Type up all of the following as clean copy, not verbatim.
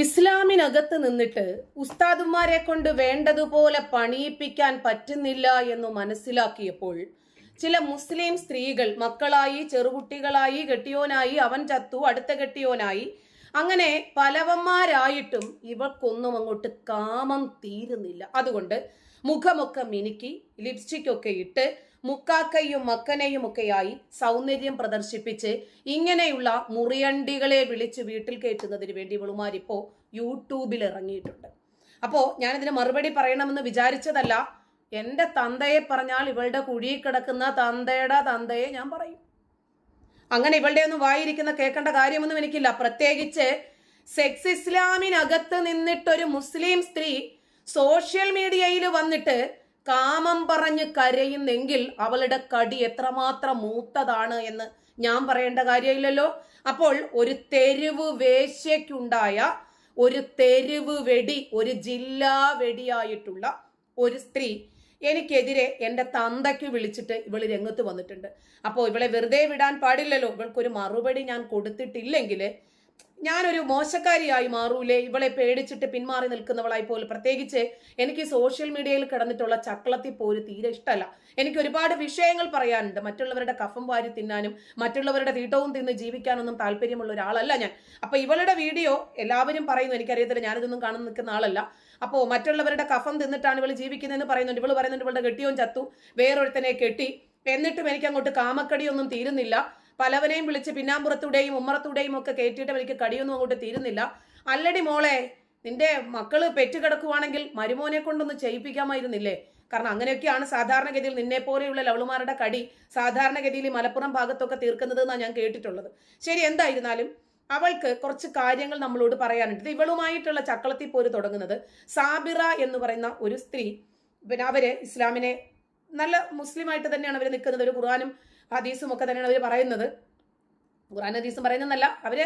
ഇസ്ലാമിനകത്ത് നിന്നിട്ട് ഉസ്താദുമാരെ കൊണ്ട് വേണ്ടതുപോലെ പണിയിപ്പിക്കാൻ പറ്റുന്നില്ല എന്ന് മനസ്സിലാക്കിയപ്പോൾ ചില മുസ്ലിം സ്ത്രീകൾ മക്കളായി, ചെറുകുട്ടികളായി, കെട്ടിയോനായി, അവൻ ചത്തു, അടുത്ത കെട്ടിയോനായി, അങ്ങനെ പലവന്മാരായിട്ടും ഇവൾക്കൊന്നും അങ്ങോട്ട് കാമം തീരുന്നില്ല. അതുകൊണ്ട് മുഖമൊക്കെ മിനുക്കി ലിപ്സ്റ്റിക് ഒക്കെ ഇട്ട് മുക്കാക്കയും മക്കനെയും ഒക്കെയായി സൗന്ദര്യം പ്രദർശിപ്പിച്ച് ഇങ്ങനെയുള്ള മുറിയണ്ടികളെ വിളിച്ച് വീട്ടിൽ കയറ്റുന്നതിന് വേണ്ടി ഇവളുമാരിപ്പോ യൂട്യൂബിൽ ഇറങ്ങിയിട്ടുണ്ട്. അപ്പോ ഞാനിതിന് മറുപടി പറയണമെന്ന് വിചാരിച്ചതല്ല. എന്റെ തന്തയെ പറഞ്ഞാൽ ഇവളുടെ കുഴിയിൽ കിടക്കുന്ന തന്തയുടെ തന്തയെ ഞാൻ പറയും. അങ്ങനെ ഇവളുടെ ഒന്നും വായിരിക്കുന്ന കേൾക്കേണ്ട കാര്യമൊന്നും എനിക്കില്ല. പ്രത്യേകിച്ച് സെക്സ് ഇസ്ലാമിനകത്ത് നിന്നിട്ടൊരു മുസ്ലിം സ്ത്രീ സോഷ്യൽ മീഡിയയിൽ വന്നിട്ട് കാമം പറഞ്ഞ് കരയുന്നെങ്കിൽ അവളുടെ കടി എത്രമാത്രം മൂത്തതാണ് എന്ന് ഞാൻ പറയേണ്ട കാര്യമില്ലല്ലോ. അപ്പോൾ ഒരു തെരുവ് വേശ്യയ്ക്കുണ്ടായ ഒരു തെരുവ് വെടി, ഒരു ജില്ലാ വെടിയായിട്ടുള്ള ഒരു സ്ത്രീ എനിക്കെതിരെ എൻ്റെ തന്തയ്ക്ക് വിളിച്ചിട്ട് ഇവള് രംഗത്ത് വന്നിട്ടുണ്ട്. അപ്പോൾ ഇവളെ വെറുതെ വിടാൻ പാടില്ലല്ലോ. ഇവൾക്കൊരു മറുപടി ഞാൻ കൊടുത്തിട്ടില്ലെങ്കിൽ ഞാനൊരു മോശക്കാരിയായി മാറൂലേ? ഇവളെ പേടിച്ചിട്ട് പിന്മാറി നിൽക്കുന്നവളായി പോലും. പ്രത്യേകിച്ച് എനിക്ക് സോഷ്യൽ മീഡിയയിൽ കിടന്നിട്ടുള്ള ചക്കളത്തിൽ പോലും തീരെ ഇഷ്ടമല്ല. എനിക്ക് ഒരുപാട് വിഷയങ്ങൾ പറയാനുണ്ട്. മറ്റുള്ളവരുടെ കഫം വാരി തിന്നാനും മറ്റുള്ളവരുടെ തീട്ടവും തിന്ന് ജീവിക്കാനൊന്നും താല്പര്യമുള്ള ഒരാളല്ല ഞാൻ. അപ്പൊ ഇവളുടെ വീഡിയോ എല്ലാവരും പറയുന്നു, എനിക്കറിയത്തില്ല, ഞാനിതൊന്നും കാണാൻ നിൽക്കുന്ന ആളല്ല. അപ്പോൾ മറ്റുള്ളവരുടെ കഫം തിന്നിട്ടാണ് ഇവൾ ജീവിക്കുന്നതെന്ന് പറയുന്നുണ്ട്. ഇവള് പറയുന്നുണ്ട് ഇവളുടെ കെട്ടിയോൻ ചത്തു, വേറൊരുത്തനെ കെട്ടി, എന്നിട്ടും എനിക്ക് അങ്ങോട്ട് കാമക്കടിയൊന്നും തീരുന്നില്ല. പലവനെയും വിളിച്ച് പിന്നാമ്പുറത്തൂടെയും ഉമ്മറത്തൂടെയും ഒക്കെ കയറ്റിയിട്ട് എനിക്ക് കടിയൊന്നും അങ്ങോട്ട് തീരുന്നില്ല. അല്ലടി മോളെ, നിന്റെ മക്കള് പെറ്റുകിടക്കുവാണെങ്കിൽ മരുമോനെ കൊണ്ടൊന്ന് ചെയ്യിപ്പിക്കാമായിരുന്നില്ലേ? കാരണം അങ്ങനെയൊക്കെയാണ് സാധാരണഗതിയിൽ നിന്നെ പോലെയുള്ള ലവളുമാരുടെ കടി സാധാരണഗതിയിൽ മലപ്പുറം ഭാഗത്തൊക്കെ തീർക്കുന്നത് എന്നാണ് ഞാൻ കേട്ടിട്ടുള്ളത്. ശരി, എന്തായിരുന്നാലും അവൾക്ക് കുറച്ച് കാര്യങ്ങൾ നമ്മളോട് പറയാനുണ്ട്. ഇവളുമായിട്ടുള്ള ചക്കളത്തിൽ പോര് തുടങ്ങുന്നത് സാബിറ എന്ന് പറയുന്ന ഒരു സ്ത്രീ. പിന്നെ അവര് ഇസ്ലാമിനെ നല്ല മുസ്ലിമായിട്ട് തന്നെയാണ് അവർ നിൽക്കുന്നത്. ഒരു ഖുർആനും ഹദീസും ഒക്കെ തന്നെയാണ് അവർ പറയുന്നത്. ഖുർആൻ ഹദീസും പറയുന്നതല്ല, അവര്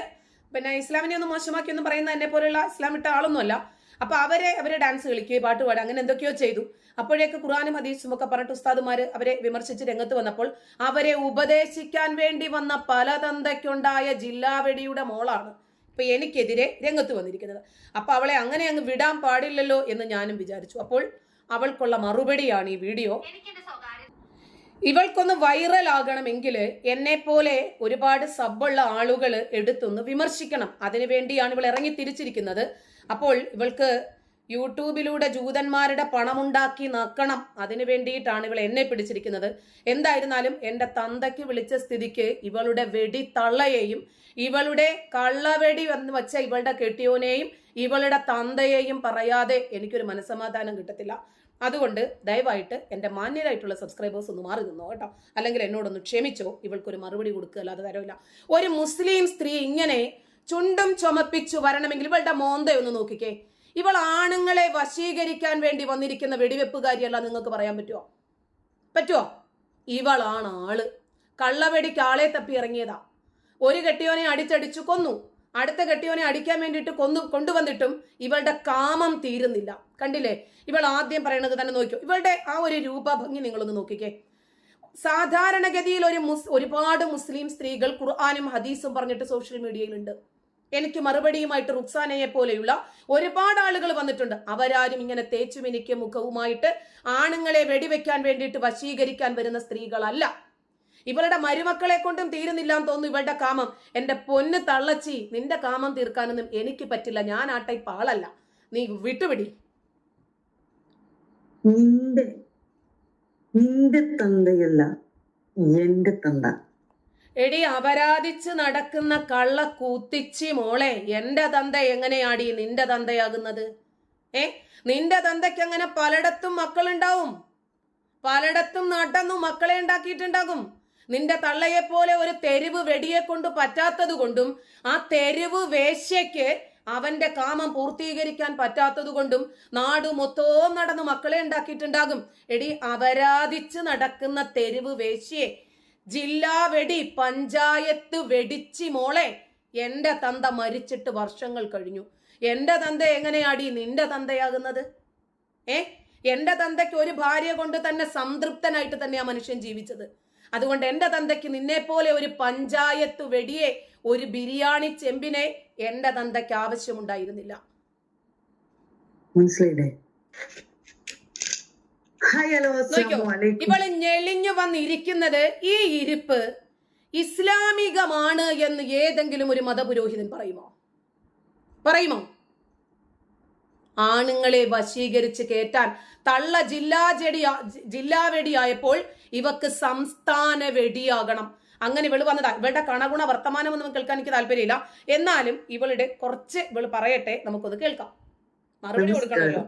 പിന്നെ ഇസ്ലാമിനെ ഒന്നും മോശമാക്കിയൊന്നും പറയുന്ന എന്നെ പോലെയുള്ള ഇസ്ലാം ഇട്ട ആളൊന്നുമല്ല. അപ്പൊ അവരെ ഡാൻസ് കളിക്കുകയും പാട്ട് പാടുക അങ്ങനെ എന്തൊക്കെയോ ചെയ്തു. അപ്പോഴേക്ക് ഖുർആനും ഹദീസും ഒക്കെ പറഞ്ഞിട്ട് ഉസ്താദുമാര് അവരെ വിമർശിച്ച് രംഗത്ത് വന്നപ്പോൾ അവരെ ഉപദേശിക്കാൻ വേണ്ടി വന്ന പല തന്തയ്ക്കുണ്ടായ ജില്ലാ വെടിയുടെ മോളാണ് ഇപ്പൊ എനിക്കെതിരെ രംഗത്ത് വന്നിരിക്കുന്നത്. അപ്പൊ അവളെ അങ്ങനെ അങ്ങ് വിടാൻ പാടില്ലല്ലോ എന്ന് ഞാനും വിചാരിച്ചു. അപ്പോൾ അവൾക്കുള്ള മറുപടിയാണ് ഈ വീഡിയോ. ഇവൾക്കൊന്ന് വൈറൽ ആകണമെങ്കിൽ എന്നെ പോലെ ഒരുപാട് സബ്ബുള്ള ആളുകൾ എടുത്തൊന്ന് വിമർശിക്കണം. അതിനുവേണ്ടിയാണ് ഇവൾ ഇറങ്ങി തിരിച്ചിരിക്കുന്നത്. അപ്പോൾ ഇവൾക്ക് യൂട്യൂബിലൂടെ ജൂതന്മാരുടെ പണമുണ്ടാക്കി നക്കണം. അതിനു വേണ്ടിയിട്ടാണ് ഇവൾ എന്നെ പിടിച്ചിരിക്കുന്നത്. എന്തായിരുന്നാലും എൻ്റെ തന്തയ്ക്ക് വിളിച്ച സ്ഥിതിക്ക് ഇവളുടെ വെടിത്തള്ളയെയും ഇവളുടെ കള്ളവെടി എന്ന് വെച്ച ഇവളുടെ കെട്ടിയോനെയും ഇവളുടെ തന്തയെയും പറയാതെ എനിക്കൊരു മനസ്സമാധാനം കിട്ടത്തില്ല. അതുകൊണ്ട് ദയവായിട്ട് എൻ്റെ മാന്യരായിട്ടുള്ള സബ്സ്ക്രൈബേഴ്സ് ഒന്ന് മാറി നിന്നോ കേട്ടോ. അല്ലെങ്കിൽ എന്നോടൊന്ന് ക്ഷമിച്ചോ. ഇവൾക്കൊരു മറുപടി കൊടുക്കുക അല്ലാതെ തരവില്ല. ഒരു മുസ്ലിം സ്ത്രീ ഇങ്ങനെ ചുണ്ടും ചുമപ്പിച്ചു വരണമെങ്കിൽ ഇവളുടെ മോന്തയൊന്ന് നോക്കിക്കേ. ഇവൾ ആണുങ്ങളെ വശീകരിക്കാൻ വേണ്ടി വന്നിരിക്കുന്ന വെടിവെപ്പുകാരിയല്ല നിങ്ങൾക്ക് പറയാൻ പറ്റുമോ? ഇവളാണ് ആള്. കള്ളവെടിക്ക് ആളെ തപ്പി ഇറങ്ങിയതാ. ഒരു കെട്ടിയോനെ അടിച്ചടിച്ചു കൊന്നു, അടുത്ത കെട്ടിയോനെ അടിക്കാൻ വേണ്ടിയിട്ട് കൊണ്ടുവന്നിട്ടും ഇവളുടെ കാമം തീരുന്നില്ല. കണ്ടില്ലേ? ഇവൾ ആദ്യം പറയണത് തന്നെ നോക്കിയോ. ഇവളുടെ ആ ഒരു രൂപഭംഗി നിങ്ങളൊന്ന് നോക്കിക്കേ. സാധാരണഗതിയിൽ ഒരുപാട് മുസ്ലിം സ്ത്രീകൾ ഖുർആനും ഹദീസും പറഞ്ഞിട്ട് സോഷ്യൽ മീഡിയയിലുണ്ട്. എനിക്ക് മറുപടിയുമായിട്ട് റുക്സാനയെ പോലെയുള്ള ഒരുപാട് ആളുകൾ വന്നിട്ടുണ്ട്. അവരാരും ഇങ്ങനെ തേച്ചുമിനിക്ക് മുഖവുമായിട്ട് ആണുങ്ങളെ വെടിവെക്കാൻ വേണ്ടിയിട്ട് വശീകരിക്കാൻ വരുന്ന സ്ത്രീകളല്ല. ഇവളുടെ മരുമക്കളെ കൊണ്ടും തീരുന്നില്ല എന്ന് തോന്നുന്നു ഇവളുടെ കാമം. എന്റെ പൊന്ന് തള്ളച്ചി, നിന്റെ കാമം തീർക്കാനൊന്നും എനിക്ക് പറ്റില്ല. ഞാൻ ആ ടൈപ്പ് ആളല്ല. നീ വിട്ടുപിടി. നിന്റെ തന്തയല്ല എന്റെ തന്ത. എടി അപരാധിച്ച് നടക്കുന്ന കള്ള കൂത്തിച്ചി മോളെ, എന്റെ തന്ത എങ്ങനെയാടി നിന്റെ തന്തയാകുന്നത്? നിന്റെ തന്തയ്ക്ക് അങ്ങനെ പലയിടത്തും മക്കളുണ്ടാവും, പലയിടത്തും നടന്നും മക്കളെ ഉണ്ടാക്കിയിട്ടുണ്ടാകും. നിന്റെ തള്ളയെ പോലെ ഒരു തെരുവ് വെടിയെ കൊണ്ട് പറ്റാത്തത് കൊണ്ടും ആ തെരുവ് വേശ്യയ്ക്ക് അവന്റെ കാമം പൂർത്തീകരിക്കാൻ പറ്റാത്തത് കൊണ്ടും നാട് മൊത്തവും നടന്ന് മക്കളെ ഉണ്ടാക്കിയിട്ടുണ്ടാകും. എടി അപരാധിച്ച് നടക്കുന്ന തെരുവ് വേശ്യയെ ജില്ലാ വെടി പഞ്ചായത്ത് വെടിച്ചി മോളെ, എന്റെ തന്ത മരിച്ചിട്ട് വർഷങ്ങൾ കഴിഞ്ഞു. എന്റെ തന്ത എങ്ങനെയാടി നിന്റെ തന്തയാകുന്നത്? എന്റെ തന്തയ്ക്ക് ഒരു ഭാര്യ കൊണ്ട് തന്നെ സംതൃപ്തനായിട്ട് തന്നെയാ മനുഷ്യൻ ജീവിച്ചത്. അതുകൊണ്ട് എന്റെ തന്തയ്ക്ക് നിന്നെ പോലെ ഒരു പഞ്ചായത്ത് വെടിയെ, ഒരു ബിരിയാണി ചെമ്പിനെ എന്റെ തന്തയ്ക്ക് ആവശ്യമുണ്ടായിരുന്നില്ല. മനസ്സിലായില്ലേ? ഹായ്, ഹലോ, അസ്സലാമു അലൈക്കും. ഇവള് ഞെളിഞ്ഞു വന്നിരിക്കുന്നത്, ഈ ഇരിപ്പ് ഇസ്ലാമികമാണ് എന്ന് ഏതെങ്കിലും ഒരു മതപുരോഹിതൻ പറയുമോ? ആണുങ്ങളെ വശീകരിച്ച് കയറ്റാൻ തള്ള ജില്ലാ വെടിയായപ്പോൾ ഇവക്ക് സംസ്ഥാന വെടിയാകണം. അങ്ങനെ ഇവള് വന്നതാ. ഇവളുടെ കണഗുണ വർത്തമാനം ഒന്നും കേൾക്കാൻ എനിക്ക് താല്പര്യമില്ല. എന്നാലും ഇവളുടെ ഇവള് പറയട്ടെ, നമുക്കൊന്ന് കേൾക്കാം. മറുപടി കൊടുക്കണമല്ലോ.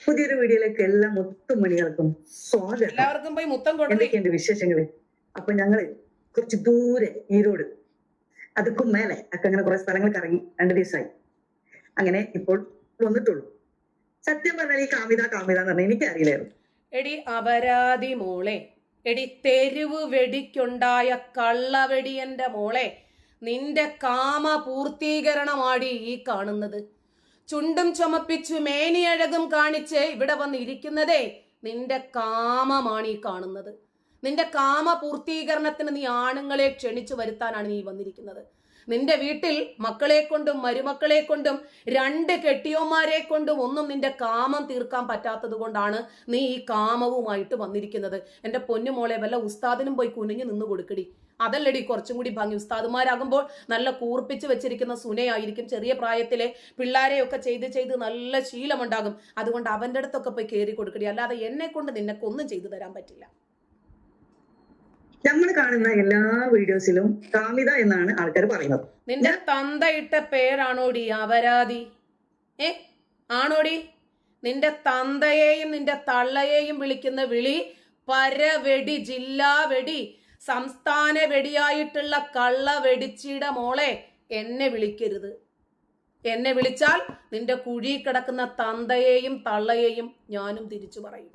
പുതിയൊരു വീഡിയോയിലേക്ക് എല്ലാ മുത്തുമണികൾക്കും സ്വാഗതം. എല്ലാവർക്കും പോയി മുത്തം കൊടുക്കും. എന്തൊക്കെയുണ്ട് വിശേഷങ്ങള്? അപ്പൊ ഞങ്ങള് കുറച്ച് ദൂരെ ഈരോട്, അതുക്കും മേലെ ഒക്കെ അങ്ങനെ കുറെ സ്ഥലങ്ങൾ കറങ്ങി 2 ദിവസമായി. അങ്ങനെ ഇപ്പോൾ വന്നിട്ടുള്ളൂ. സത്യം പറഞ്ഞാൽ ഈ കാമിത എന്ന് പറഞ്ഞാൽ എനിക്കറിയില്ലായിരുന്നു. എടി അപരാധി മോളെ, എടി തെരുവ് വെടിക്കുണ്ടായ കള്ളവെടിയന്റെ മോളെ, നിന്റെ കാമ പൂർത്തീകരണമാടി ഈ കാണുന്നത്. ചുണ്ടും ചുമപ്പിച്ചു മേനിയഴകും കാണിച്ച് ഇവിടെ വന്നിരിക്കുന്നതേ നിന്റെ കാമമാണ് ഈ കാണുന്നത്. നിന്റെ കാമ പൂർത്തീകരണത്തിന് നീ ആണുങ്ങളെ ക്ഷണിച്ചു വരുത്താനാണ് നീ വന്നിരിക്കുന്നത്. നിന്റെ വീട്ടിൽ മക്കളെ കൊണ്ടും മരുമക്കളെ കൊണ്ടും 2 കെട്ടിയോന്മാരെ കൊണ്ടും ഒന്നും നിന്റെ കാമം തീർക്കാൻ പറ്റാത്തത് കൊണ്ടാണ് നീ ഈ കാമവുമായിട്ട് വന്നിരിക്കുന്നത്. എന്റെ പൊന്നുമോളെ, വല്ല ഉസ്താദിനും പോയി കുനിഞ്ഞു നിന്ന് കൊടുക്കടി. അതല്ലടി കുറച്ചും കൂടി ഭംഗി. ഉസ്താദുമാരാകുമ്പോൾ നല്ല കൂർപ്പിച്ച് വെച്ചിരിക്കുന്ന സുനയായിരിക്കും. ചെറിയ പ്രായത്തിലെ പിള്ളേരെയൊക്കെ ചെയ്ത് നല്ല ശീലമുണ്ടാകും. അതുകൊണ്ട് അവന്റെ അടുത്തൊക്കെ പോയി കയറി കൊടുക്കടി. അല്ലാതെ എന്നെ കൊണ്ട് നിനക്കൊന്നും ചെയ്തു തരാൻ പറ്റില്ല. നമ്മൾ കാണുന്ന എല്ലാ വീഡിയോസിലും കാമിത എന്നാണ് ആൾക്കാർ പറയുന്നത്. നിന്റെ തന്തയിട്ട പേരാണോടി അപരാധി? ആണോടി? നിന്റെ തന്തയെയും നിന്റെ തള്ളയെയും വിളിക്കുന്ന വിളി പരവെടി, ജില്ലാ വെടി, സംസ്ഥാന വെടിയായിട്ടുള്ള കള്ള വെടിച്ചിയുടെ മോളെ എന്നെ വിളിക്കരുത്. എന്നെ വിളിച്ചാൽ നിന്റെ കുഴി കിടക്കുന്ന തന്തയെയും തള്ളയെയും ഞാനും തിരിച്ചു പറയും.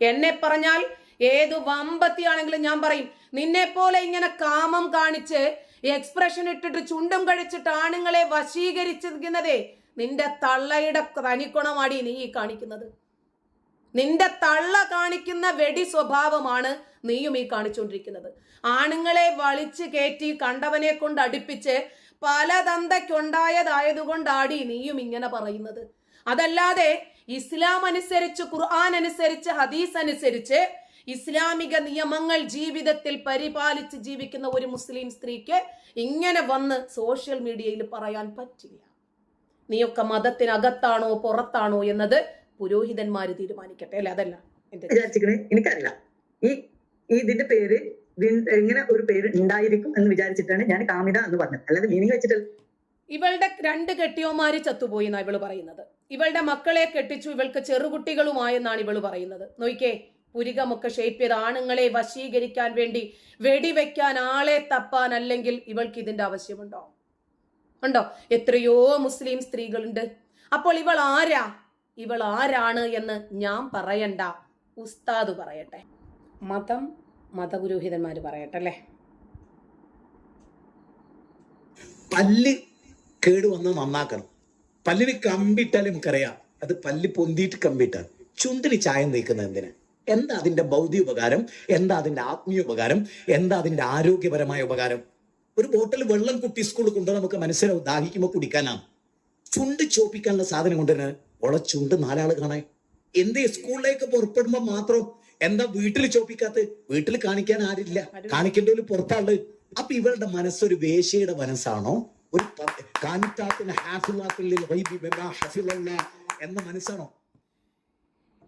എന്നെ പറഞ്ഞാൽ ഏത് വമ്പത്തിയാണെങ്കിലും ഞാൻ പറയും. നിന്നെ പോലെ ഇങ്ങനെ കാമം കാണിച്ച് എക്സ്പ്രഷൻ ഇട്ടിട്ട് ചുണ്ടും കഴിച്ചിട്ട് ആണുങ്ങളെ വശീകരിച്ചിരിക്കുന്നതേ നിന്റെ തള്ളയുടെ തനിക്കുണമാടി നീ കാണിക്കുന്നത്. നിന്റെ തള്ള കാണിക്കുന്ന വെടി സ്വഭാവമാണ് നീയും ഈ കാണിച്ചുകൊണ്ടിരിക്കുന്നത്. ആണുങ്ങളെ വലിച്ചു കയറ്റി കണ്ടവനെ കൊണ്ട് അടുപ്പിച്ച് പല തന്തയ്ക്കുണ്ടായതായതുകൊണ്ടാടി നീയും ഇങ്ങനെ പറയുന്നത്. അതല്ലാതെ ഇസ്ലാം അനുസരിച്ച്, ഖുർആൻ അനുസരിച്ച്, ഹദീസ് അനുസരിച്ച് ഇസ്ലാമിക നിയമങ്ങൾ ജീവിതത്തിൽ പരിപാലിച്ച് ജീവിക്കുന്ന ഒരു മുസ്ലിം സ്ത്രീക്ക് ഇങ്ങനെ വന്ന് സോഷ്യൽ മീഡിയയിൽ പറയാൻ പറ്റില്ല. നീയൊക്കെ മതത്തിനകത്താണോ പുറത്താണോ എന്നത് പുരോഹിതന്മാര് തീരുമാനിക്കട്ടെ. അല്ലെ? അതല്ല എനിക്കറിയില്ല. ഇതിന്റെ പേര് ഇങ്ങനെ ഒരു പേര് ഉണ്ടായിരിക്കും എന്ന് വിചാരിച്ചിട്ടാണ് ഞാൻ കാമിത എന്ന് പറഞ്ഞത്. അല്ലാതെ മീനിങ് വെച്ചിട്ടല്ല. ഇവളുടെ 2 കെട്ടിയോമാര് ചത്തുപോയി എന്നാണ് ഇവള് പറയുന്നത്. ഇവളുടെ മക്കളെ കെട്ടിച്ചു, ഇവൾക്ക് ചെറുകുട്ടികളുമായെന്നാണ് ഇവള് പറയുന്നത്. നോയിക്കേ, പുരികമൊക്കെ ഷേപ്പ് ചെയ്ത് ആണുങ്ങളെ വശീകരിക്കാൻ വേണ്ടി വെടിവെക്കാൻ ആളെ തപ്പാൻ, അല്ലെങ്കിൽ ഇവൾക്ക് ഇതിന്റെ ആവശ്യമുണ്ടോ? എത്രയോ മുസ്ലിം സ്ത്രീകളുണ്ട്. അപ്പോൾ ഇവൾ ആരാണ് എന്ന് ഞാൻ പറയണ്ട, ഉസ്താദ് പറയട്ടെ. മതപുരോഹിതന്മാര് പറയട്ടെ. അല്ലേ? പല്ല് കേട് വന്ന് നന്നാക്കണം. പല്ലിന് കമ്പിട്ടാലും നമുക്കറിയാം, അത് പല്ല് പൊന്തിയിട്ട് കമ്പിട്ടാണ്. ചുണ്ടിന് ചായം നീക്കുന്നത് എന്തിനാ? എന്താ അതിന്റെ ഭൗതിക ഉപകാരം? എന്താ അതിന്റെ ആത്മീയ ഉപകാരം? എന്താ അതിന്റെ ആരോഗ്യപരമായ ഉപകാരം? ഒരു ബോട്ടിൽ വെള്ളം കുട്ടി സ്കൂളിൽ കൊണ്ടുവന്ന് നമുക്ക് മനസ്സിലാവും, ദാഹിക്കുമ്പോൾ കുടിക്കാനാണ്. ചുണ്ട് ചോപ്പിക്കാനുള്ള സാധനം കൊണ്ടുവരുന്നത് ഓളെ ചുണ്ട് 4 ആള് കാണാൻ. എന്തേ സ്കൂളിലേക്ക് പുറപ്പെടുമ്പോ മാത്രം എന്താ വീട്ടിൽ ചോപ്പിക്കാത്ത? വീട്ടിൽ കാണിക്കാൻ ആരില്ല, കാണിക്കേണ്ട പുറത്താള്. അപ്പൊ ഇവളുടെ മനസ്സൊരു വേശ്യയുടെ മനസ്സാണോ? ഒരു എന്ന മനസ്സാണോ?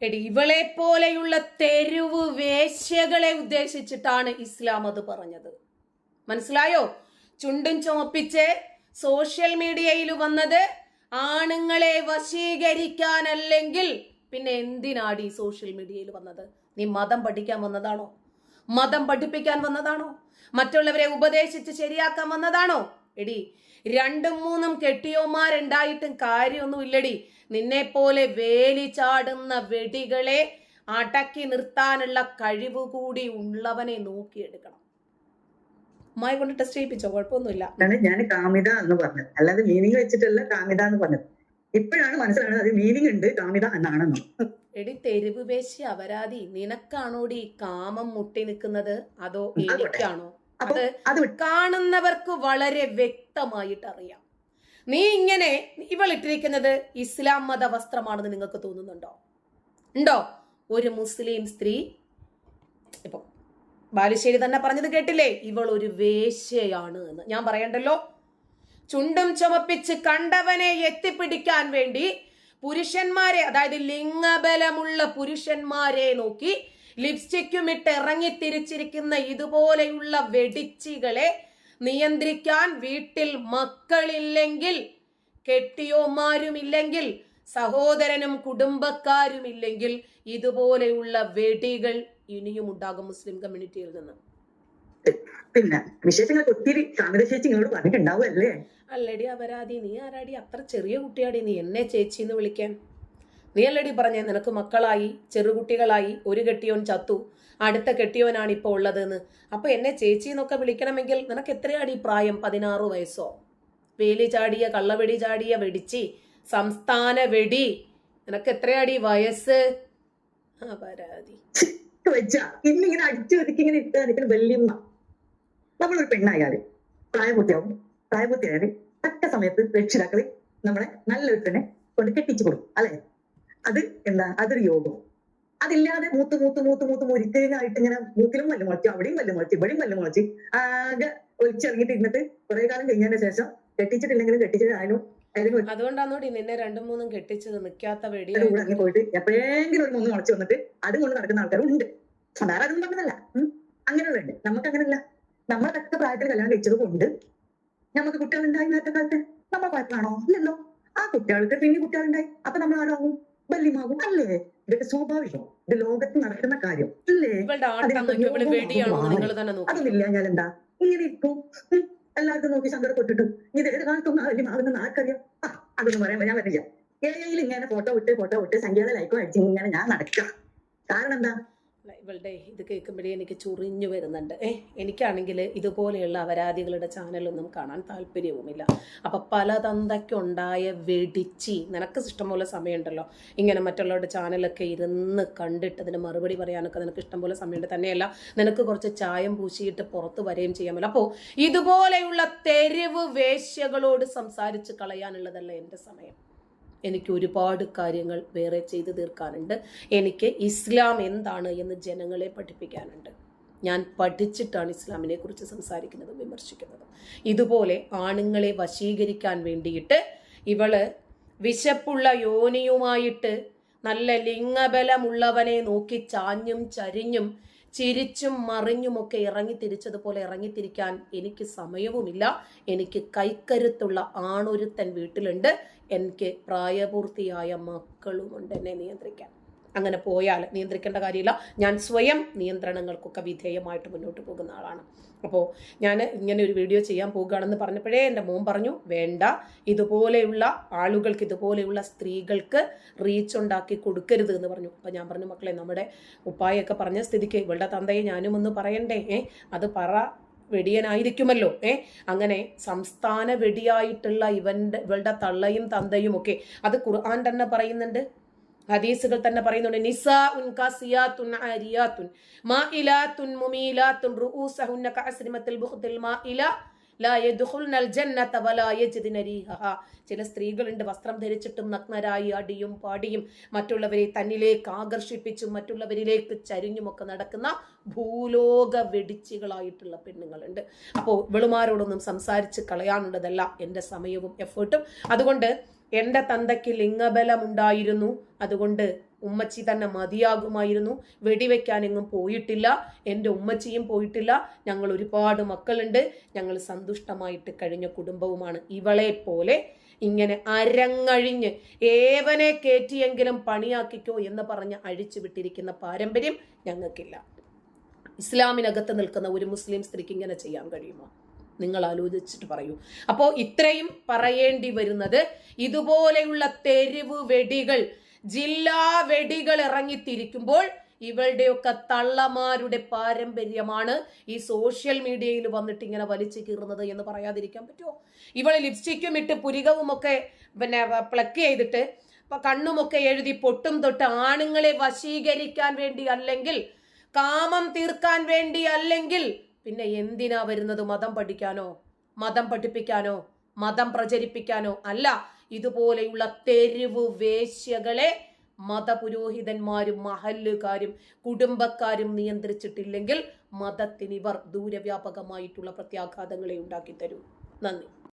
എടി, ഇവളെ പോലെയുള്ള തെരുവ് വേശ്യകളെ ഉദ്ദേശിച്ചിട്ടാണ് ഇസ്ലാം അത് പറഞ്ഞത്. മനസ്സിലായോ? ചുണ്ടും ചുമപ്പിച്ച് സോഷ്യൽ മീഡിയയിൽ വന്നത് ആണുങ്ങളെ വശീകരിക്കാനല്ലെങ്കിൽ പിന്നെ എന്തിനാടി സോഷ്യൽ മീഡിയയിൽ വന്നത്? നീ മതം പഠിക്കാൻ വന്നതാണോ? മതം പഠിപ്പിക്കാൻ വന്നതാണോ? മറ്റുള്ളവരെ ഉപദേശിച്ച് ശരിയാക്കാൻ വന്നതാണോ? എടി, 2-3 കെട്ടിയോമാരുണ്ടായിട്ടും കാര്യമൊന്നുമില്ലടി. നിന്നെ പോലെ വേലി ചാടുന്ന വെടികളെ അടക്കി നിർത്താനുള്ള കഴിവ് കൂടി ഉള്ളവനെ നോക്കിയെടുക്കണം. മായി കൊണ്ട് ടെസ്റ്റ് ചെയ്യിപ്പിച്ചോ, കുഴപ്പമൊന്നുമില്ല. ഞാൻ കാമിത എന്ന് പറഞ്ഞത്, അല്ലാതെ മീനിങ് വെച്ചിട്ടല്ല കാമിത എന്ന് പറഞ്ഞത്. ഇപ്പോഴാണ് മനസ്സിലാകുന്നത് അത് മീനിങ് ഉണ്ട് കാമിത എന്നാണെന്ന്. എടി തെരുവ് വേശ്യ അപരാധി, നിനക്കാണോടി കാമം മുട്ടി നിൽക്കുന്നത് അതോ എനിക്കാണോ? അപ്പൊ അത് അത് കാണുന്നവർക്ക് വളരെ വ്യക്തമായിട്ട് അറിയാം. നീ ഇങ്ങനെ ഇവൾ ഇട്ടിരിക്കുന്നത് ഇസ്ലാം മത വസ്ത്രമാണെന്ന് നിങ്ങൾക്ക് തോന്നുന്നുണ്ടോ? ഉണ്ടോ? ഒരു മുസ്ലിം സ്ത്രീ, ഇപ്പൊ ബാലുശ്ശേരി തന്നെ പറഞ്ഞത് കേട്ടില്ലേ, ഇവൾ ഒരു വേശ്യയാണ് എന്ന്. ഞാൻ പറയണ്ടല്ലോ. ചുണ്ടും ചുമപ്പിച്ച് കണ്ടവനെ എത്തിപ്പിടിക്കാൻ വേണ്ടി പുരുഷന്മാരെ, അതായത് ലിംഗബലമുള്ള പുരുഷന്മാരെ നോക്കി ലിപ്സ്റ്റിക്കും ഇട്ട് ഇറങ്ങി തിരിച്ചിരിക്കുന്ന ഇതുപോലെയുള്ള വെടിച്ചികളെ നിയന്ത്രിക്കാൻ വീട്ടിൽ മക്കളില്ലെങ്കിൽ, കെട്ടിയോമാരുമില്ലെങ്കിൽ, സഹോദരനും കുടുംബക്കാരുമില്ലെങ്കിൽ ഇതുപോലെയുള്ള വെടികൾ ഇനിയും ഉണ്ടാകും മുസ്ലിം കമ്മ്യൂണിറ്റിയിൽ നിന്ന്. പിന്നെ വിശേഷങ്ങൾക്ക് ഒത്തിരി കാമിത ചേച്ചി ഇങ്ങോട്ട് പറഞ്ഞിട്ടുണ്ടാവുമല്ലേ? അല്ലടി അപരാധി, നീ ആരാടി? അത്ര ചെറിയ കുട്ടിയാടി നീ എന്നെ ചേച്ചി എന്ന് വിളിക്കാൻ? നീ അല്ലടി പറഞ്ഞേ നിനക്ക് മക്കളായി, ചെറുകുട്ടികളായി, ഒരു കെട്ടിയോൻ ചത്തു, അടുത്ത കെട്ടിയോനാണ് ഇപ്പോൾ ഉള്ളതെന്ന്. അപ്പൊ എന്നെ ചേച്ചി എന്നൊക്കെ വിളിക്കണമെങ്കിൽ നിനക്ക് എത്രയാടി പ്രായം? 16 വയസ്സോ? വേലി ചാടിയ, കള്ളവെടി ചാടിയ വെടിച്ചി, സംസ്ഥാന വെടി, നിനക്ക് എത്രയാടി വയസ്സ്? അപരാധി വെച്ചാ ഇന്നിങ്ങനെ അടിച്ചു ഒതുക്കി ഇങ്ങനെ ഇട്ട് നിൽക്കുന്ന വല്യമ്മ. നമ്മളൊരു പെണ്ണായാല് പ്രായപൂർത്തിയായാല് തക്ക സമയത്ത് രക്ഷിതാക്കള് നമ്മളെ നല്ലൊരു പെണ്ണെ കൊണ്ട് കെട്ടിച്ചു കൊടുക്കും, അല്ലെ? അത് എന്താ? അതൊരു യോഗം. അതില്ലാതെ മൂത്ത് മുരിക്കലിനായിട്ട് ഇങ്ങനെ മൂക്കിലും വല്ല് മുളച്ച്, അവിടെയും വല്ല് മുളച്ച്, ഇവിടെയും വല്ല് മുളച്ച് ആകെ ഒളിച്ചിറങ്ങിയിട്ട് ഇരുന്നിട്ട് കുറെ കാലം കഴിഞ്ഞതിന് ശേഷം കെട്ടിച്ചിട്ടില്ലെങ്കിലും കെട്ടിച്ചിട്ടായാലും അതുകൊണ്ടാണോടി നിന്നെ 2-3 കെട്ടിച്ചത് നിൽക്കാത്ത വെടി ഇറങ്ങി പോയിട്ട് എപ്പോഴെങ്കിലും ഒരു 3 മുളച്ച് വന്നിട്ട് അതും കൊണ്ട് നടക്കുന്ന ആൾക്കാരും ഉണ്ട്. സാധാരണ അതൊന്നും പറഞ്ഞതല്ല, അങ്ങനെയുള്ളതുണ്ട്. നമുക്ക് അങ്ങനെയല്ല. നമ്മളെ തക്ക പ്രായത്തിൽ കല്യാണം കഴിച്ചത് കൊണ്ട് നമുക്ക് കുട്ടികളുണ്ടായി. നേരത്തെ കാലത്ത് നമ്മൾ കുഴപ്പമാണോ? ഇല്ലല്ലോ. ആ കുട്ടികൾക്ക് പിന്നെ കുട്ടികളുണ്ടായി. അപ്പൊ നമ്മൾ ആരാകും? ബല്യമാകും, അല്ലേ? ഇതൊക്കെ സ്വാഭാവികം. ഇത് ലോകത്ത് നടക്കുന്ന കാര്യം അല്ലേ? അതൊന്നില്ല ഞാൻ എന്താ ഇങ്ങനെ ഇരിക്കും, എല്ലാവർക്കും നോക്കി സങ്കടപ്പെട്ടിട്ടു. ഇത് ഏത് കാലത്തൊന്നും വലിയമാകുന്ന ആർക്കറിയാം? അതൊന്നും പറയാൻ ഞാൻ പറ്റില്ല. ഏയിൽ ഇങ്ങനെ ഫോട്ടോ വിട്ട് സംഖ്യാത ലൈക്കോ അടിച്ച് ഇങ്ങനെ ഞാൻ നടക്കാം. കാരണം എന്താ? ഇവളുടെ ഇത് കേൾക്കുമ്പോഴേ എനിക്ക് ചൊറിഞ്ഞു വരുന്നുണ്ട്. എനിക്കാണെങ്കിൽ ഇതുപോലെയുള്ള അപരാധികളുടെ ചാനലൊന്നും കാണാൻ താല്പര്യവുമില്ല. അപ്പം പല തന്തയ്ക്കുണ്ടായ വെടിച്ചി, നിനക്ക് ഇഷ്ടംപോലെ സമയമുണ്ടല്ലോ ഇങ്ങനെ മറ്റുള്ളവരുടെ ചാനലൊക്കെ ഇരുന്ന് കണ്ടിട്ട് അതിന് മറുപടി പറയാനൊക്കെ നിനക്ക് ഇഷ്ടംപോലെ സമയമുണ്ട്. തന്നെയല്ല നിനക്ക് കുറച്ച് ചായം പൂശിയിട്ട് പുറത്ത് വരെയും ചെയ്യാമല്ലോ. അപ്പോൾ ഇതുപോലെയുള്ള തെരുവ് വേശ്യകളോട് സംസാരിച്ച് കളയാനുള്ളതല്ല എൻ്റെ സമയം. എനിക്ക് ഒരുപാട് കാര്യങ്ങൾ വേറെ ചെയ്തു തീർക്കാനുണ്ട്. എനിക്ക് ഇസ്ലാം എന്താണ് എന്ന് ജനങ്ങളെ പഠിപ്പിക്കാനുണ്ട്. ഞാൻ പഠിച്ചിട്ടാണ് ഇസ്ലാമിനെ കുറിച്ച് സംസാരിക്കുന്നതും വിമർശിക്കുന്നതും. ഇതുപോലെ ആണുങ്ങളെ വശീകരിക്കാൻ വേണ്ടിയിട്ട് ഇവള് വിശപ്പുള്ള യോനിയുമായിട്ട് നല്ല ലിംഗബലമുള്ളവനെ നോക്കി ചാഞ്ഞും ചരിഞ്ഞും ചിരിച്ചും മറിഞ്ഞുമൊക്കെ ഇറങ്ങിത്തിരിച്ചതുപോലെ ഇറങ്ങിത്തിരിക്കാൻ എനിക്ക് സമയവുമില്ല. എനിക്ക് കൈക്കരുത്തുള്ള ആണൊരുത്തൻ വീട്ടിലുണ്ട്. എനിക്ക് പ്രായപൂർത്തിയായ മക്കളുമുണ്ട് എന്നെ നിയന്ത്രിക്കാൻ. അങ്ങനെ പോയാൽ നിയന്ത്രിക്കേണ്ട കാര്യമില്ല. ഞാൻ സ്വയം നിയന്ത്രണങ്ങൾക്കൊക്കെ വിധേയമായിട്ട് മുന്നോട്ട് പോകുന്ന ആളാണ്. അപ്പോൾ ഞാൻ ഇങ്ങനെ ഒരു വീഡിയോ ചെയ്യാൻ പോകുകയാണെന്ന് പറഞ്ഞപ്പോഴേ എൻ്റെ മോൻ പറഞ്ഞു, വേണ്ട, ഇതുപോലെയുള്ള ആളുകൾക്ക്, ഇതുപോലെയുള്ള സ്ത്രീകൾക്ക് റീച്ച് ഉണ്ടാക്കി കൊടുക്കരുത് എന്ന് പറഞ്ഞു. അപ്പോൾ ഞാൻ പറഞ്ഞു, മക്കളെ, നമ്മുടെ ഉപ്പായൊക്കെ പറഞ്ഞ സ്ഥിതിക്ക് ഇവളുടെ തന്തയെ ഞാനും ഒന്ന് പറയണ്ടേ? അത് പറ വെടിയനായിരിക്കുമല്ലോ. അങ്ങനെ സംസ്ഥാന വെടിയായിട്ടുള്ള ഇവളുടെ തള്ളയും തന്തയും ഒക്കെ അത് ഖുർആൻ തന്നെ പറയുന്നുണ്ട്, ഹദീസുകൾ തന്നെ പറയുന്നുണ്ട്. നിസാഉൻ കാസിയാത്തുൻ ആരിയാത്തുൻ മാഇലാത്തുൻ മുമീലാത്തുൻ റൂസഹുന്ന കഅസ്രിമത്തിൽ ബുഖ്തിൽ മാഇല ലാ യദ്ഖുൽനൽ ജന്നത വലാ യജിദ്ന റീഹഹാ. ചില സ്ത്രീകളുണ്ട് വസ്ത്രം ധരിച്ചിട്ടും നഗ്നരായി അടിയും പാടിയും മറ്റുള്ളവരെ തന്നിലേക്ക് ആകർഷിപ്പിച്ചും മറ്റുള്ളവരിലേക്ക് ചരിഞ്ഞുമൊക്കെ നടക്കുന്ന ഭൂലോക വെടിച്ചികളായിട്ടുള്ള പെണ്ണുങ്ങളുണ്ട്. അപ്പോൾ വെളുമാരോടൊന്നും സംസാരിച്ച് കളയാനുള്ളതല്ല എൻ്റെ സമയവും എഫേർട്ടും. അതുകൊണ്ട് എൻ്റെ തന്തയ്ക്ക് ലിംഗബലമുണ്ടായിരുന്നു, അതുകൊണ്ട് ഉമ്മച്ചി തന്നെ മതിയാകുമായിരുന്നു. വെടിവെക്കാൻ എങ്ങും പോയിട്ടില്ല, എൻ്റെ ഉമ്മച്ചിയും പോയിട്ടില്ല. ഞങ്ങൾ ഒരുപാട് മക്കളുണ്ട്, ഞങ്ങൾ സന്തുഷ്ടമായിട്ട് കഴിഞ്ഞ കുടുംബവുമാണ്. ഇവളെ പോലെ ഇങ്ങനെ അരങ്ങഴിഞ്ഞ് ഏവനെ കയറ്റിയെങ്കിലും പണിയാക്കിക്കോ എന്ന് പറഞ്ഞ് അഴിച്ചു വിട്ടിരിക്കുന്ന പാരമ്പര്യം ഞങ്ങൾക്കില്ല. ഇസ്ലാമിനകത്ത് നിൽക്കുന്ന ഒരു മുസ്ലിം സ്ത്രീക്ക് ഇങ്ങനെ ചെയ്യാൻ കഴിയുമോ? നിങ്ങൾ ആലോചിച്ചിട്ട് പറയൂ. അപ്പോൾ ഇത്രയും പറയേണ്ടി വരുന്നത്, ഇതുപോലെയുള്ള തെരുവ് വെടികൾ, ജില്ലാ വെടികൾ ഇറങ്ങിത്തിരിക്കുമ്പോൾ ഇവളുടെയൊക്കെ തള്ളമാരുടെ പാരമ്പര്യമാണ് ഈ സോഷ്യൽ മീഡിയയിൽ വന്നിട്ട് ഇങ്ങനെ വലിച്ചു കീറുന്നത് എന്ന് പറയാതിരിക്കാൻ പറ്റുമോ? ഇവള് ലിപ്സ്റ്റിക്കും ഇട്ട് പുരികവും ഒക്കെ പിന്നെ പ്ലക്ക് ചെയ്തിട്ട് കണ്ണുമൊക്കെ എഴുതി പൊട്ടും തൊട്ട് ആണുങ്ങളെ വശീകരിക്കാൻ വേണ്ടി, അല്ലെങ്കിൽ കാമം തീർക്കാൻ വേണ്ടി, അല്ലെങ്കിൽ പിന്നെ എന്തിനാ വരുന്നത്? മതം പഠിക്കാനോ, മതം പഠിപ്പിക്കാനോ, മതം പ്രചരിപ്പിക്കാനോ അല്ല. ഇതുപോലെയുള്ള തെരുവ് വേശ്യകളെ മതപുരോഹിതന്മാരും മഹല്ലുകാരും കുടുംബക്കാരും നിയന്ത്രിച്ചിട്ടില്ലെങ്കിൽ മതത്തിന് ഇവർ ദൂരവ്യാപകമായിട്ടുള്ള പ്രത്യാഘാതങ്ങളെ ഉണ്ടാക്കി തരും. നന്ദി.